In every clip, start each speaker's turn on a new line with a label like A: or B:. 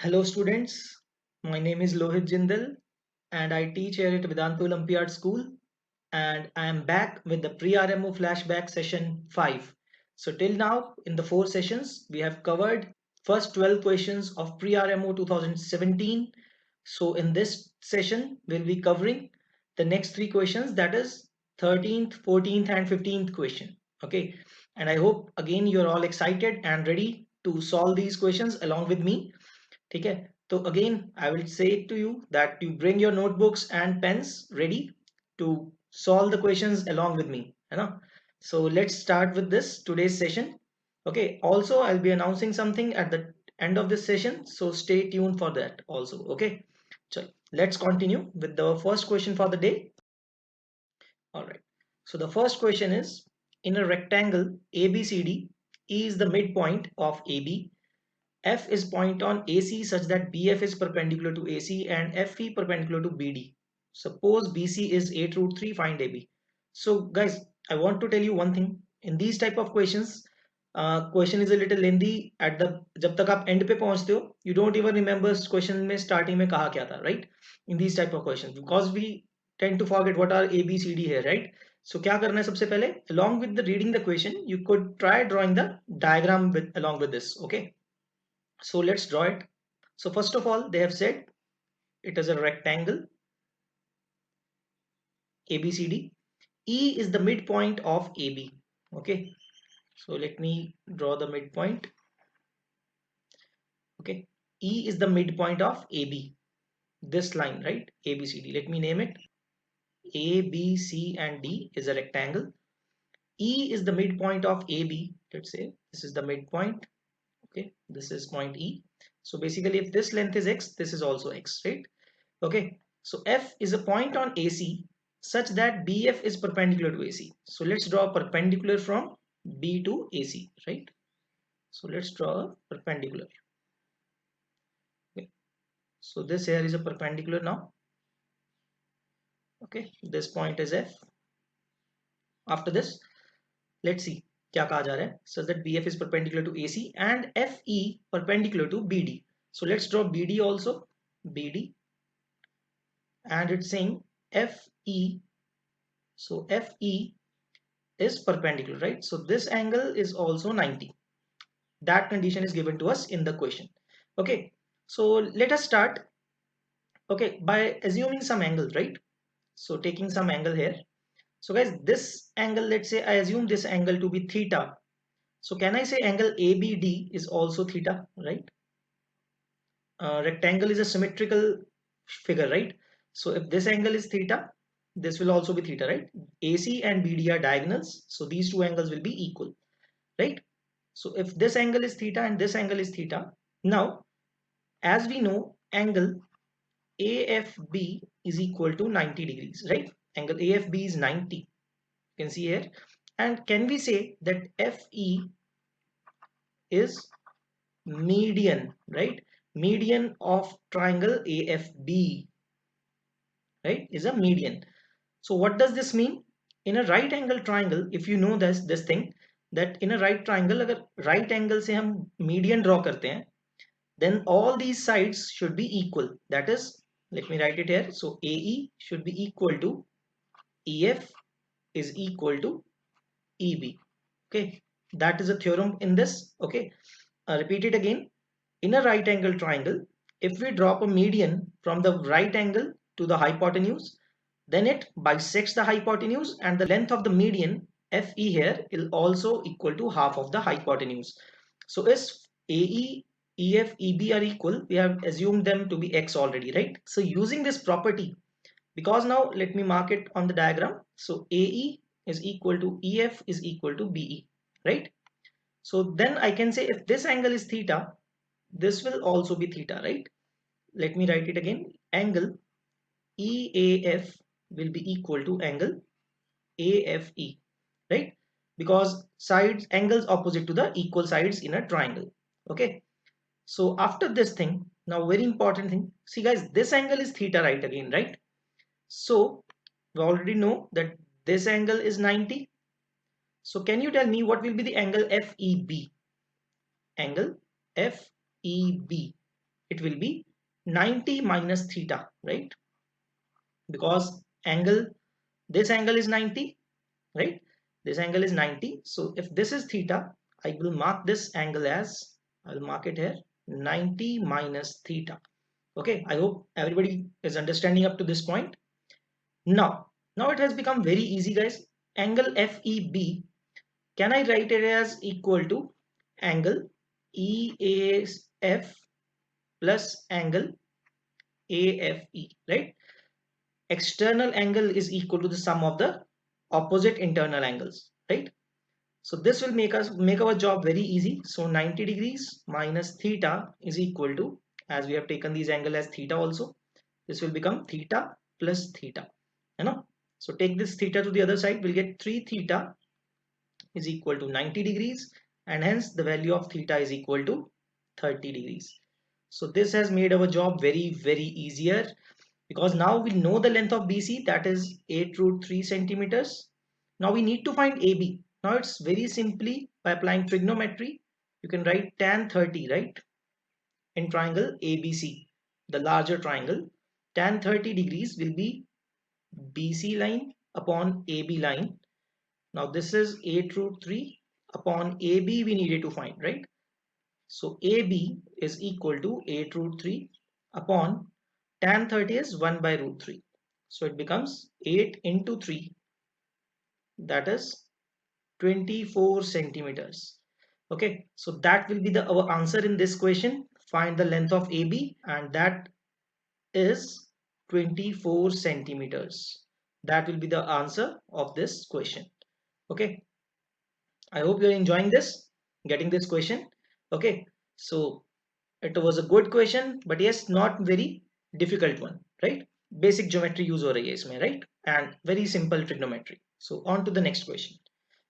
A: Hello students, my name is Lohit Jindal and I teach here at Vedantu Olympiad School, and I am back with the Pre RMO Flashback session 5. So till now in the 4 sessions we have covered first 12 questions of Pre RMO 2017. So in this session we'll be covering the next 3 questions, that is 13th, 14th and 15th question. Okay, and I hope again you're all excited and ready to solve these questions along with me. ठीक है, तो again I will say to you that you bring your notebooks and pens ready to solve the questions along with me, है ना? So let's start with this today's session. Okay, also I'll be announcing something at the end of this session, so stay tuned for that also. Okay, so let's continue with the first question for the day. All right, so the first question is, in a rectangle ABCD, E is the midpoint of AB, F is point on AC such that BF is perpendicular to AC and FE perpendicular to BD. Suppose BC is 8 root 3, find AB. So guys, I want to tell you one thing. In these type of questions, question is a little lengthy at the जब तक आप end पे पहुंचते हो, you don't even remember question में starting में कहा क्या था, right? In these type of questions, because we tend to forget what are A, B, C, D here, right? So क्या करना है सबसे पहले, along with the reading the question, you could try drawing the diagram along with this, okay? So let's draw it. So first of all, they have said it is a rectangle ABCD. E is the midpoint of AB. Okay. So let me draw the midpoint. Okay. E is the midpoint of AB. This line, right? ABCD. Let me name it. A, B, C, and D is a rectangle. E is the midpoint of AB. Let's say this is the midpoint. Okay. This is point E. So basically, if this length is X, this is also X, right? Okay, so F is a point on AC such that BF is perpendicular to AC. So let's draw a perpendicular from B to AC, right? So let's draw a perpendicular. Okay, so this here is a perpendicular now. Okay, this point is F. After this, let's see क्या कहा जा रहा है, such that BF is perpendicular to AC and FE perpendicular to BD. So let's draw BD also, BD, and it's saying FE. So FE is perpendicular, right? So this angle is also 90. That condition is given to us in the question. Okay, so let us start, okay, by assuming some angle, right? So taking some angle here. So guys, this angle, let's say I assume this angle to be theta. So can I say angle ABD is also theta, right? Rectangle is a symmetrical figure, right? So if this angle is theta, this will also be theta, right? AC and BD are diagonals, so these two angles will be equal, right? So if this angle is theta and this angle is theta, now as we know, angle AFB is equal to 90 degrees, right? Angle AFB is 90, you can see here. And can we say that FE is median, right? Median of triangle AFB, right, is a median. So what does this mean? In a right angle triangle, if you know this thing, that in a right triangle, अगर right angle से हम median draw करते हैं, then all these sides should be equal. That is, let me write it here. So AE should be equal to EF is equal to EB. Okay, that is a theorem in this. Okay, repeat it again. In a right angle triangle, if we drop a median from the right angle to the hypotenuse, then it bisects the hypotenuse and the length of the median FE here is also equal to half of the hypotenuse. So if AE, EF, EB are equal, we have assumed them to be X already, right? So using this property, because now let me mark it on the diagram. So AE is equal to EF is equal to BE, right? So then I can say if this angle is theta, this will also be theta, right? Let me write it again. Angle EAF will be equal to angle AFE, right? Because sides, angles opposite to the equal sides in a triangle. Okay. So after this thing, now very important thing. See guys, this angle is theta, right? Again, right? So we already know that this angle is 90. So can you tell me what will be the angle FEB? Angle FEB. it will be 90 minus theta, right? Because this angle is 90, right? This angle is 90. So if this is theta, I will mark this angle as, I'll mark it here, 90 minus theta. Okay, I hope everybody is understanding up to this point. Now it has become very easy, guys. Angle FEB, can I write it as equal to angle EAF plus angle AFE, right? External angle is equal to the sum of the opposite internal angles, right? So this will make our job very easy. So 90 degrees minus theta is equal to, as we have taken these angle as theta also, this will become theta plus theta, you know. So take this theta to the other side, we'll get 3 theta is equal to 90 degrees, and hence the value of theta is equal to 30 degrees. So this has made our job very easier, because now we know the length of BC, that is 8 root 3 centimeters. Now we need to find AB. Now it's very simply by applying trigonometry. You can write tan 30, right? In triangle ABC, the larger triangle, tan 30 degrees will be BC line upon AB line. Now this is 8 root 3 upon AB we needed to find, right? So AB is equal to 8 root 3 upon tan 30 is 1 by root 3. So it becomes 8 into 3, that is 24 centimeters. Okay, so that will be our answer in this question. Find the length of AB, and that is 24 centimeters. That will be the answer of this question. Okay, I hope you're enjoying this, getting this question. Okay, so it was a good question, but yes, not very difficult one, right? Basic geometry use हो रही है इसमें, right? And very simple trigonometry. So on to the next question.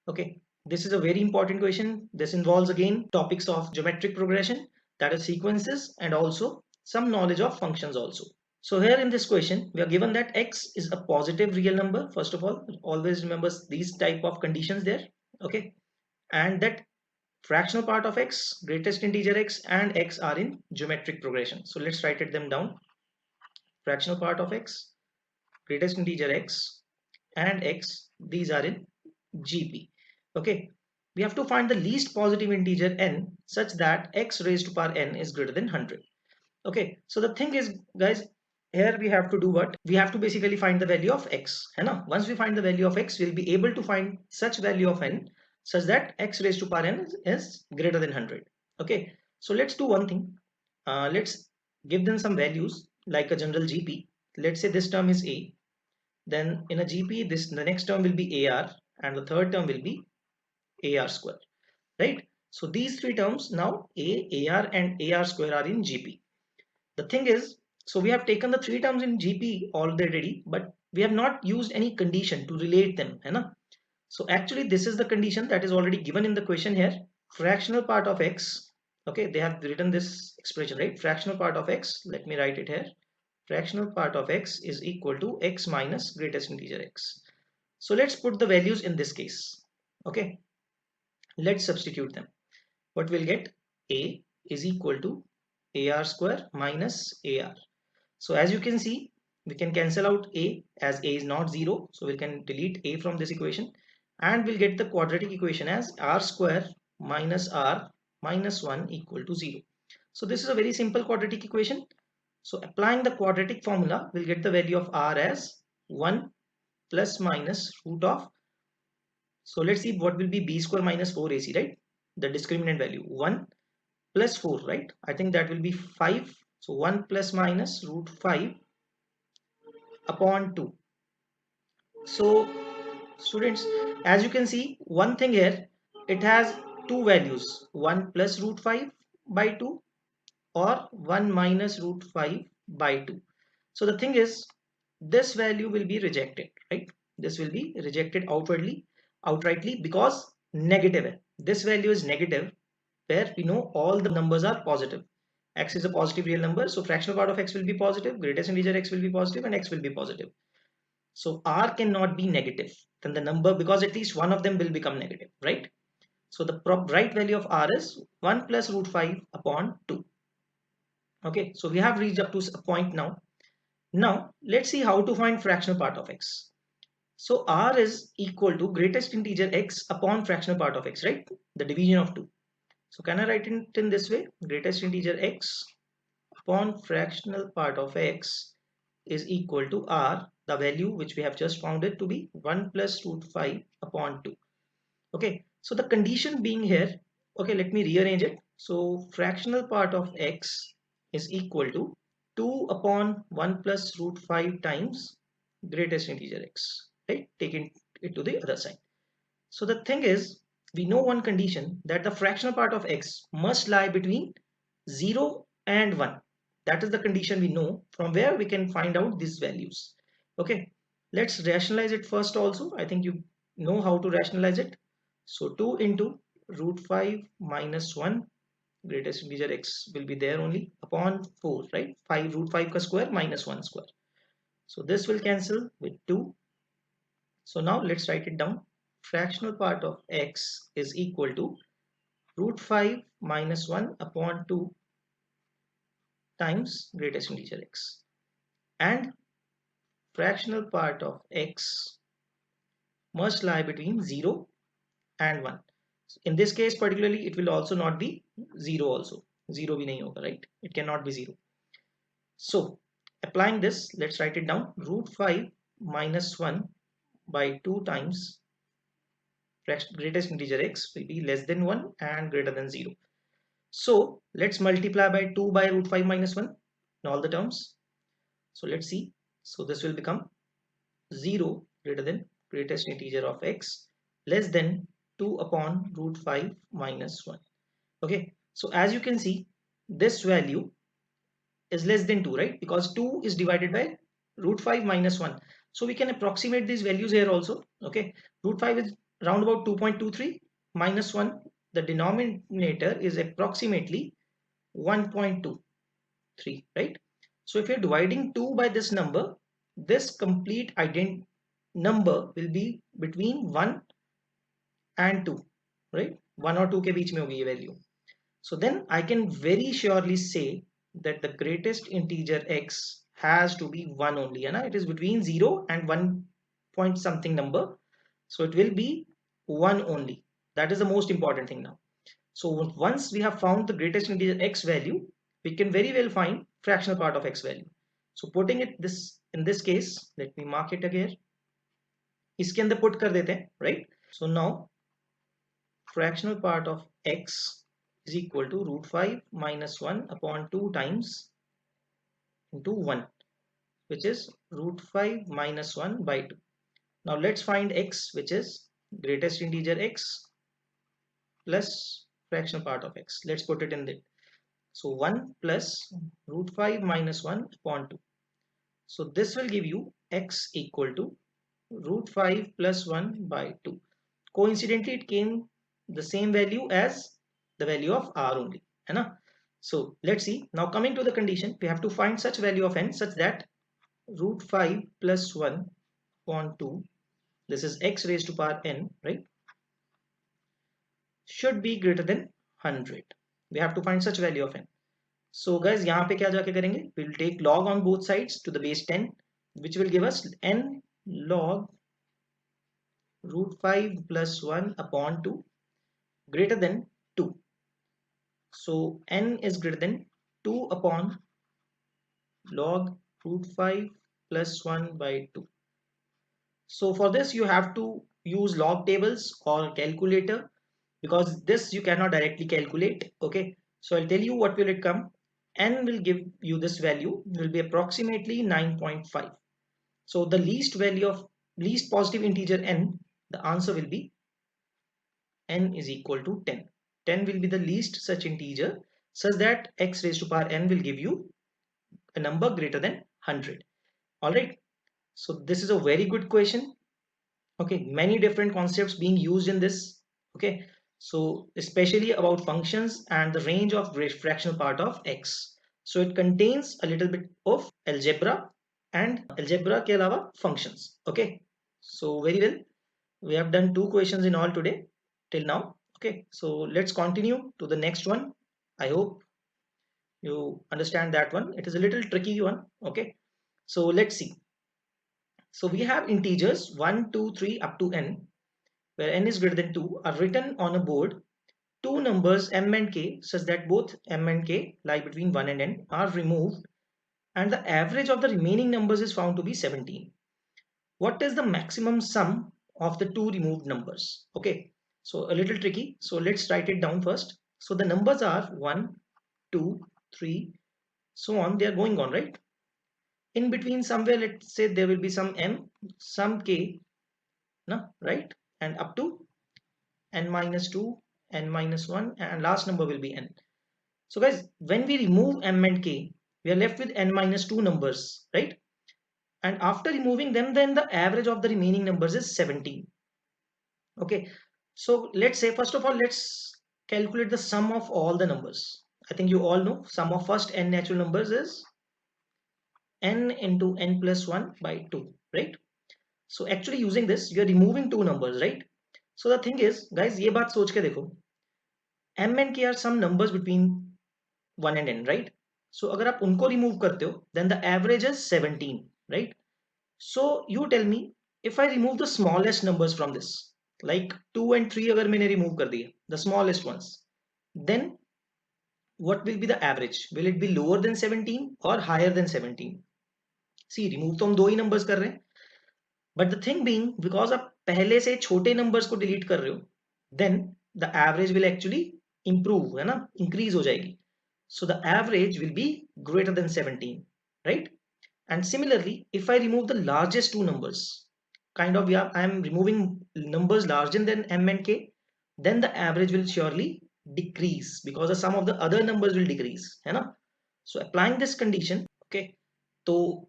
A: Okay, this is a very important question. This involves again topics of geometric progression, that is sequences, and also some knowledge of functions also. So here in this question, we are given that x is a positive real number. First of all, always remember these type of conditions there. Okay, and that fractional part of x, greatest integer x, and x are in geometric progression. So let's write them down. Fractional part of x, greatest integer x, and x, these are in GP. Okay, we have to find the least positive integer n such that x raised to power n is greater than 100. Okay, so the thing is, guys, here we have to do what? We have to basically find the value of x. Once we find the value of x, we'll be able to find such value of n such that x raised to power n is greater than 100. Okay, so let's do one thing. Let's give them some values like a general GP. Let's say this term is a. Then in a GP, the next term will be AR, and the third term will be AR square, right? So these three terms now A, AR, and AR square are in GP. The thing is, so we have taken the three terms in GP already, but we have not used any condition to relate them. So actually this is the condition that is already given in the question here. Fractional part of x, okay, they have written this expression, right? Fractional part of x, let me write it here. Fractional part of x is equal to x minus greatest integer x. So let's put the values in this case. Okay, let's substitute them. What we'll get? A is equal to AR square minus AR. So as you can see, we can cancel out a, as a is not 0, so we can delete a from this equation, and we'll get the quadratic equation as r square minus r minus 1 equal to 0. So this is a very simple quadratic equation. So applying the quadratic formula, we'll get the value of r as 1 plus minus root of, so let's see what will be b square minus 4ac, right? The discriminant value 1 plus 4, right? I think that will be 5. So 1 plus minus root 5 upon 2. So students, as you can see, one thing here, it has two values, 1 plus root 5 by 2 or 1 minus root 5 by 2. So the thing is, this value will be rejected, right? This will be rejected outrightly because negative. This value is negative, where we know all the numbers are positive. X is a positive real number, so fractional part of x will be positive, greatest integer x will be positive, and x will be positive. So r cannot be negative, then the number, because at least one of them will become negative, right? So the right value of r is 1 plus root 5 upon 2. Okay, so we have reached up to a point now. Now let's see how to find fractional part of x. So r is equal to greatest integer x upon fractional part of x, right? The division of 2. So can I write it in this way? Greatest integer x upon fractional part of x is equal to r, the value which we have just found it to be 1 plus root 5 upon 2. Okay, so the condition being here, okay, let me rearrange it. So fractional part of x is equal to 2 upon 1 plus root 5 times greatest integer x, right? Taking it to the other side. So the thing is, we know one condition, that the fractional part of x must lie between 0 and 1. That is the condition we know, from where we can find out these values. Okay, let's rationalize it first also. I think you know how to rationalize it. So 2 into root 5 minus 1, greatest integer x will be there only, upon 4, right? 5 root 5 ka square minus 1 square. So this will cancel with 2. So now let's write it down. Fractional part of x is equal to root 5 minus 1 upon 2 times greatest integer x, and fractional part of x must lie between 0 and 1. In this case particularly, it will also not be 0 also. 0 bhi nahi hoga, right? It cannot be 0. So applying this, let's write it down. Root 5 minus 1 by 2 times greatest integer x will be less than 1 and greater than 0. So let's multiply by 2 by root 5 minus 1 in all the terms. So let's see. So this will become 0 greater than greatest integer of x less than 2 upon root 5 minus 1. Okay, so as you can see, this value is less than 2, right? Because 2 is divided by root 5 minus 1. So we can approximate these values here also. Okay, root 5 is round about 2.23 minus 1. The denominator is approximately 1.23, right? So if you're dividing 2 by this number, this complete number will be between 1 and 2, right? 1 or 2 के बीच में होगी ये value. So then I can very surely say that the greatest integer x has to be 1 only. It is between 0 and 1 point something number. So it will be 1 only. That is the most important thing now. So once we have found the greatest integer x value, we can very well find fractional part of x value. So putting it in this case, let me mark it again. इसके अंदर put कर देते हैं, right? So now fractional part of x is equal to root 5 minus 1 upon 2 times into 1, which is root 5 minus 1 by 2. Now let's find x, which is greatest integer x plus fractional part of x. Let's put it in there. So 1 plus root 5 minus 1 upon 2. So this will give you x equal to root 5 plus 1 by 2. Coincidentally, it came the same value as the value of r only. So let's see. Now coming to the condition, we have to find such value of n such that root 5 plus 1 upon 2, this is x raised to power n, right, should be greater than 100. We have to find such value of n. So guys, यहाँ पे क्या जाके करेंगे? We will take log on both sides to the base 10, which will give us n log root 5 plus 1 upon 2 greater than 2. So n is greater than 2 upon log root 5 plus 1 by 2. So for this you have to use log tables or calculator, because this you cannot directly calculate. Okay, so I'll tell you what will it come. N will give you this value will be approximately 9.5. So the least value of least positive integer n, the answer will be n is equal to 10. 10 will be the least such integer such that x raised to power n will give you a number greater than 100. Alright, so this is a very good question. Okay, many different concepts being used in this. Okay, so especially about functions and the range of fractional part of x. So it contains a little bit of algebra and algebra ke alawa functions. Okay, so very well, we have done 2 questions in all today till now. Okay, so let's continue to the next one. I hope You understand that one? It is a little tricky one. Okay, so let's see. So we have integers 1, 2, 3 up to n, where n is greater than 2, are written on a board. Two numbers m and k such that both m and k lie between 1 and n are removed, and the average of the remaining numbers is found to be 17. What is the maximum sum of the two removed numbers? Okay, so a little tricky. So let's write it down first. So the numbers are 1, 2, 3, so on. They are going on, right? In between somewhere, let's say there will be some m, some k, no, right? And up to n minus 2, n minus 1, and last number will be n. So guys, when we remove m and k, we are left with n minus 2 numbers, right? And after removing them, then the average of the remaining numbers is 17. Okay, so let's say first of all, let's calculate the sum of all the numbers. I think you all know sum of first n natural numbers is n into n plus 1 by 2, right? So actually using this, you are removing two numbers, right? So the thing is, guys, ये बात सोच के देखो, m and k are some numbers between 1 and n, right? So अगर आप उनको remove करते हो, then the average is 17, right? So you tell me, if I remove the smallest numbers from this, like 2 and 3 अगर मैंने remove कर दिए, the smallest ones, then what will be the average? Will it be lower than 17 or higher than 17? See, remove तो हम दो ही numbers कर रहे हैं, but the thing being, because आप पहले से छोटे numbers को delete कर रहे हो, then the average will actually improve, है ना, increase हो जाएगी. So the average will be greater than 17, right? And similarly, if I remove the largest two numbers, kind of, yeah, I am removing numbers larger than m and k, then the average will surely decrease because the sum of the other numbers will decrease, है ना? So applying this condition, okay, so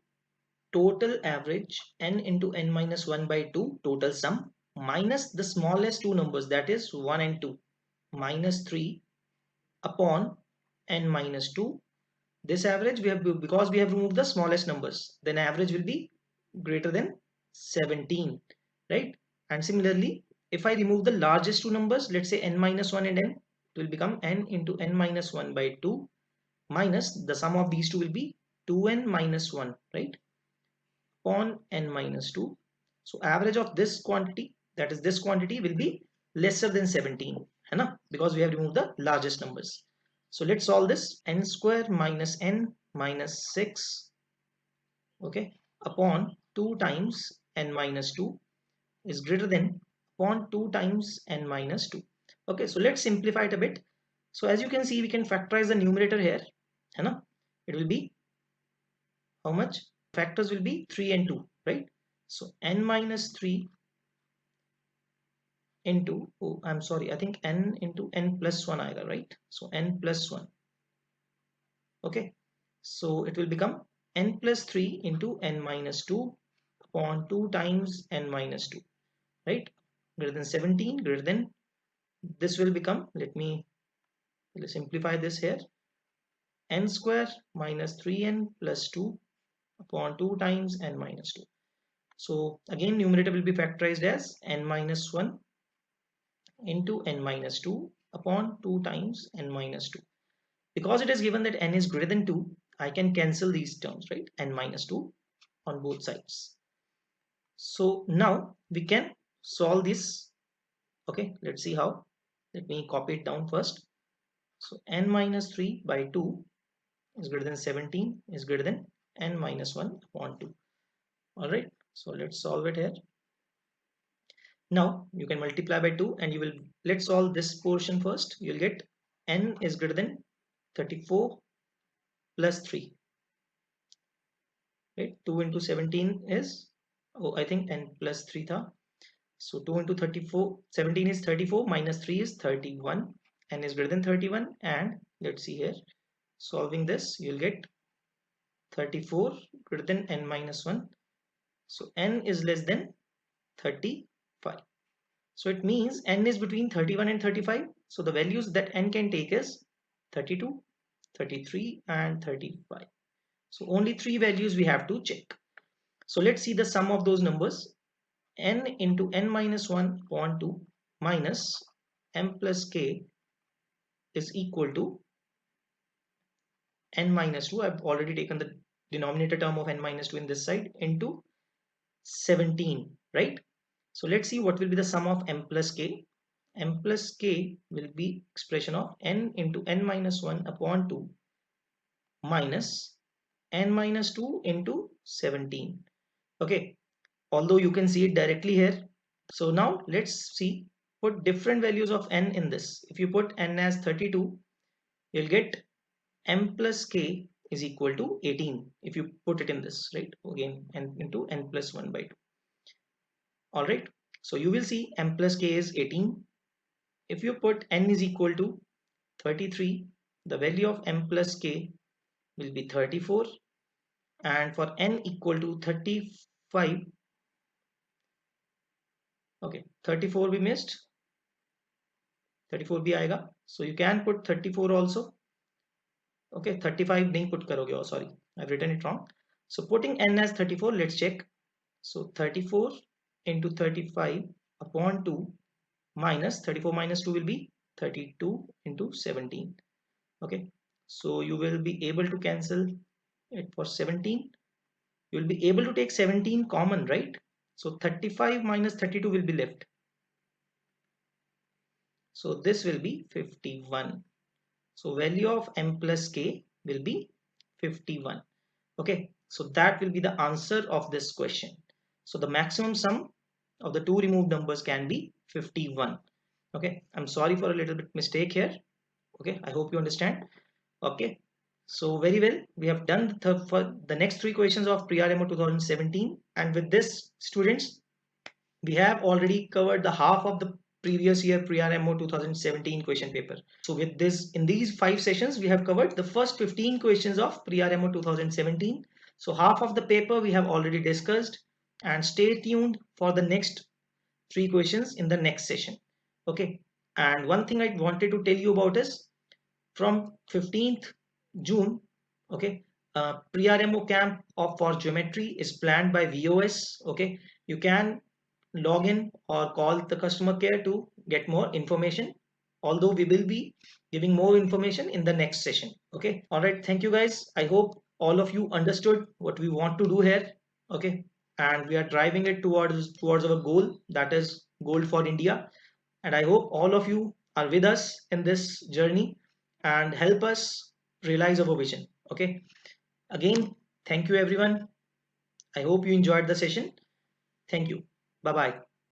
A: total average n into n minus 1 by 2 total sum minus the smallest two numbers, that is 1 and 2, minus 3 upon n minus 2. This average, we have, because we have removed the smallest numbers, then average will be greater than 17, right? And similarly, if I remove the largest two numbers, let's say n minus 1 and n, it will become n into n minus 1 by 2 minus the sum of these two will be 2n minus 1, right, upon n minus 2. So average of this quantity, that is this quantity, will be lesser than 17, है ना? Because we have removed the largest numbers. So let's solve this. N square minus n minus 6, okay, upon 2 times n minus 2 is greater than upon 2 times n minus 2. Okay, so let's simplify it a bit. So as you can see, we can factorize the numerator here, है ना? It will be how much? Factors will be 3 and 2, right? So n minus 3 into, oh, I'm sorry, I think n into n plus 1 aega, right? So n plus 1, okay, so it will become n plus 3 into n minus 2 upon 2 times n minus 2, right? Greater than 17, greater than, this will become, let me simplify this here, n square minus 3n plus 2 upon 2 times n minus 2. So again, numerator will be factorized as n minus 1 into n minus 2 upon 2 times n minus 2. Because it is given that n is greater than 2, I can cancel these terms, right? N minus 2 on both sides. So now we can solve this. Okay, let's see how. Let me copy it down first. So n minus 3 by 2 is greater than 17 is greater than n minus 1 upon 2. All right, so let's solve it here. Now you can multiply by 2 and you will, let's solve this portion first. You'll get n is greater than 34 plus 3, right? 2 into 17 is, oh, I think n plus 3 tha. So 2 into 34, 17 is 34 minus 3 is 31, n is greater than 31, and let's see here, solving this, you'll get 34 greater than n minus 1. So n is less than 35. So it means n is between 31 and 35. So the values that n can take is 32, 33, and 35. So only three values we have to check. So let's see the sum of those numbers. N into n minus 1 upon 2 minus m plus k is equal to n minus 2, I've already taken the denominator term of n minus 2 in this side, into 17, right? So let's see what will be the sum of m plus k. M plus k will be expression of n into n minus 1 upon 2 minus n minus 2 into 17. Okay, although you can see it directly here. So now let's see, put different values of n in this. If you put n as 32, you'll get m plus k is equal to 18 if you put it in this, right? Again, n into n plus 1 by 2. All right, so you will see m plus k is 18. If you put n is equal to 33, the value of m plus k will be 34, and for n equal to 35, okay, 34 we missed, 34 भी आएगा, so you can put 34 also. Okay, 35 नहीं put करोगे, oh sorry, I've written it wrong. So putting n as 34, let's check. So 34 into 35 upon 2 minus 34 minus 2 will be 32 into 17. Okay, so you will be able to cancel it for 17. You will be able to take 17 common, right? So 35 minus 32 will be left. So this will be 51. So value of m plus k will be 51. Okay, so that will be the answer of this question. So the maximum sum of the two removed numbers can be 51. Okay, I'm sorry for a little bit mistake here. Okay, I hope you understand. Okay, so very well, we have done for the next three questions of Pre RMO 2017, and with this, students, we have already covered the half of the previous year Pre RMO 2017 question paper. So with this, in these 5 sessions, we have covered the first 15 questions of Pre RMO 2017. So half of the paper we have already discussed, and stay tuned for the next 3 questions in the next session. Okay, and one thing I wanted to tell you about is from 15th June, okay, Pre RMO camp for geometry is planned by VOS. Okay, you can log in or call the customer care to get more information, although we will be giving more information in the next session. Okay, all right, thank you guys. I hope all of you understood what we want to do here. Okay, and we are driving it towards our goal, that is gold for India. And I hope all of you are with us in this journey and help us realize our vision. Okay, again, thank you everyone. I hope you enjoyed the session. Thank you. Bye bye.